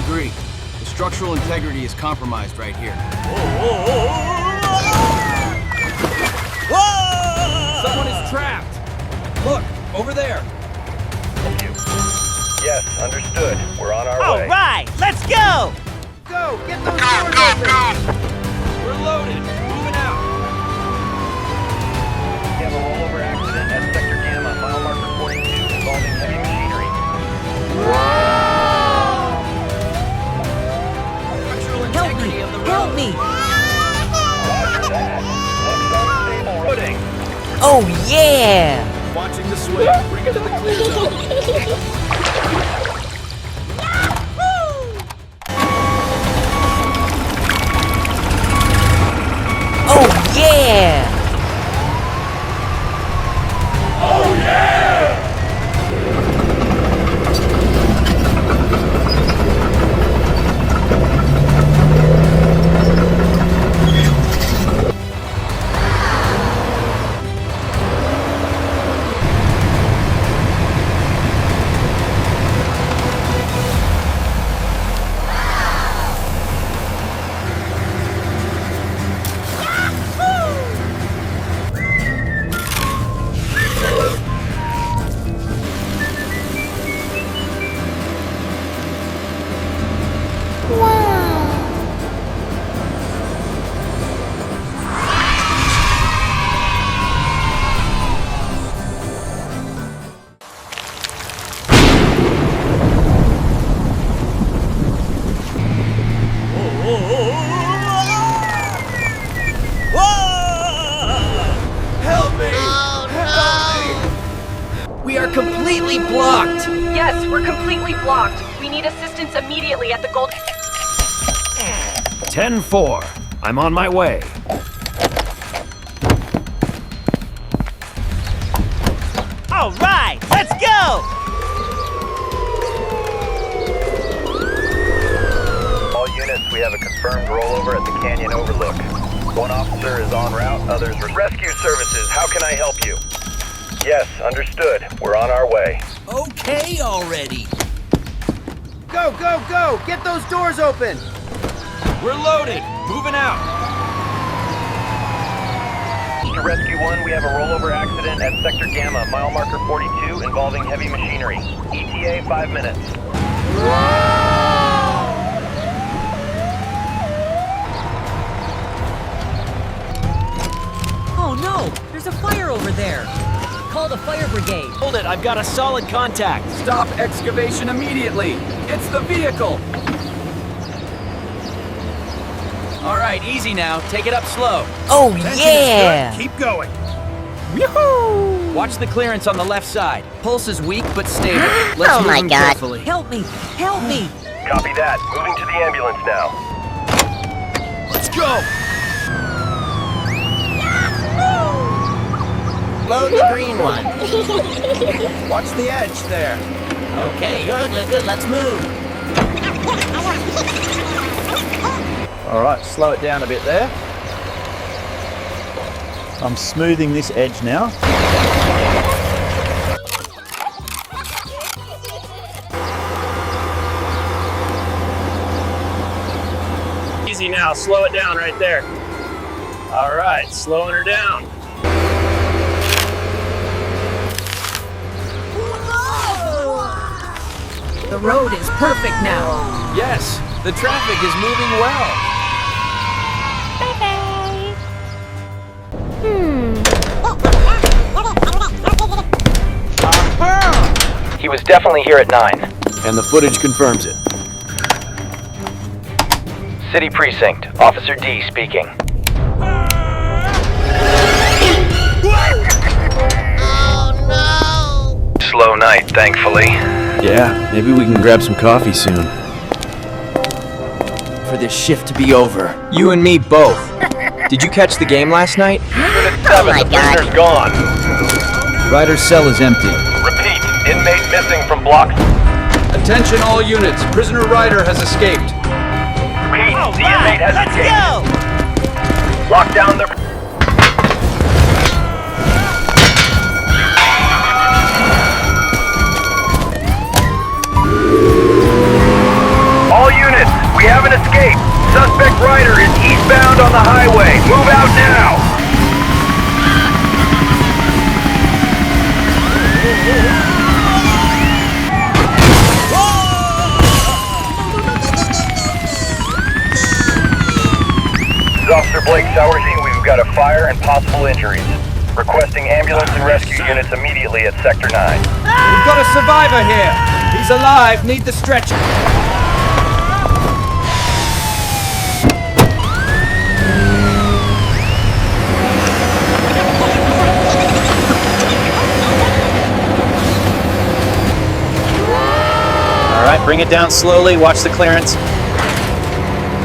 agree. The structural integrity is compromised right here. Whoa! Someone is trapped! Look, over there! Yes, understood. We're on our way. All right, let's go! Go! Get those doors open! We're loaded! Moving out! We have a rollover accident at Sector Gamma, mile marker 42, involving heavy machinery. Structural integrity of the road. Help me! Roger that. Looks unstable footing. Oh yeah! Watching the swing. Bring it to the clear zone. Oh yeah! Oh yeah! We are completely blocked! Yes, we're completely blocked. We need assistance immediately at the gold... 10-4. I'm on my way. All right, let's go! All units, we have a confirmed rollover at the canyon overlook. One officer is en route, others... Rescue services, how can I help you? Yes, understood. We're on our way. Okay already. Go, go, go! Get those doors open! We're loaded! Moving out! To Rescue 1, we have a rollover accident at Sector Gamma, mile marker 42, involving heavy machinery. ETA 5 minutes. Oh no, there's a fire over there. Call the fire brigade. Hold it, I've got a solid contact. Stop excavation immediately. It's the vehicle. All right, easy now. Take it up slow. Oh yeah! Keep going. Yoo-hoo! Watch the clearance on the left side. Pulse is weak but stable. Let's Oh move my him God. carefully. Help me! Help me! Copy that. Moving to the ambulance now. Let's go. Load the green one. Watch the edge there. Okay, good, let's move. All right, slow it down a bit there. I'm smoothing this edge now. Easy now, slow it down right there. All right, slowing her down. The road is perfect now. Yes, the traffic is moving well. He was definitely here at 9. And the footage confirms it. City Precinct, Officer D speaking. Slow night, thankfully. Yeah, maybe we can grab some coffee soon. For this shift to be over. You and me both. Did you catch the game last night? Unit 7, my the God. prisoner's gone. Ryder's cell is empty. Repeat, inmate missing from block. Attention all units. Prisoner Ryder has escaped. Repeat, All the right, inmate has let's escaped. go! Lock down the... All units, Blake Sauersy, we've got a fire and possible injuries. Requesting ambulance and rescue units immediately at Sector 9. We've got a survivor here. He's alive. Need the stretcher. All right, bring it down slowly. Watch the clearance.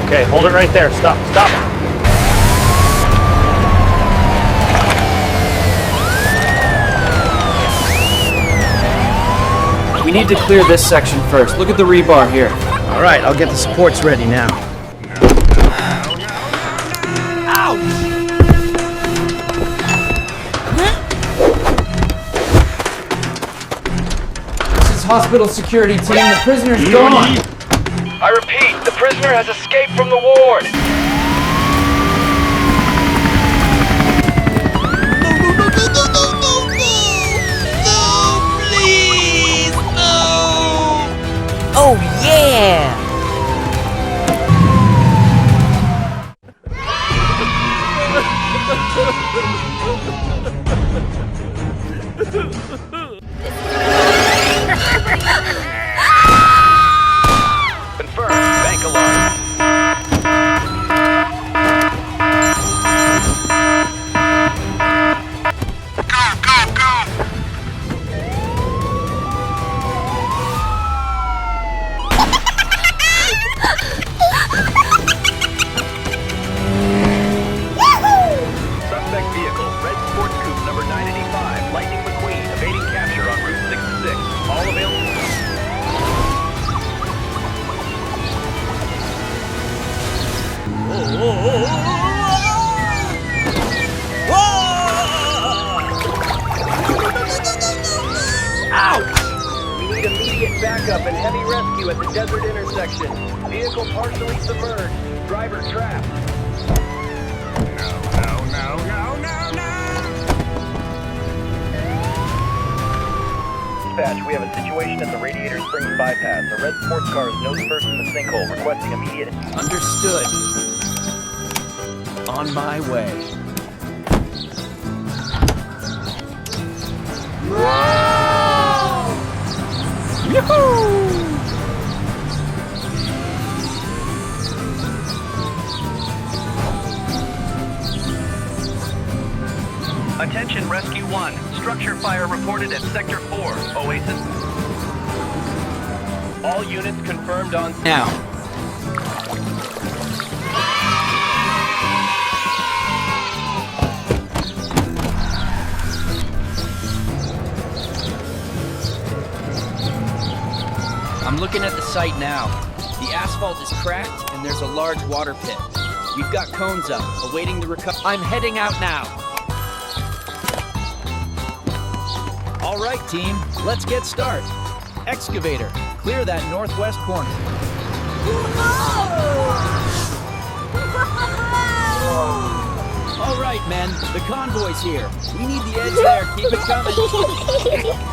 Okay, hold it right there. Stop, stop. We need to clear this section first. Look at the rebar here. All right, I'll get the supports ready now. This is hospital security team. The prisoner's gone. I repeat, the prisoner has escaped from the ward. Oh, yeah! Confirmed. Bank alarm. Suspect vehicle, red sports coupe number 985, Lightning McQueen, evading capture on Route 66. All available. We need immediate backup and heavy rescue at the desert intersection. Vehicle partially submerged. Driver trapped. Dispatch, we have a situation at the Radiator Springs bypass. A red sports car is nose first in the sinkhole, requesting immediate... Understood. On my way. Attention Rescue 1. Structure fire reported at Sector 4, Oasis. All units confirmed on... Now. I'm looking at the site now. The asphalt is cracked and there's a large water pit. We've got cones up, awaiting the recovery. I'm heading out now. All right, team, let's get started. Excavator, clear that northwest corner. All right, men, the convoy's here. We need the edge there. Keep it coming.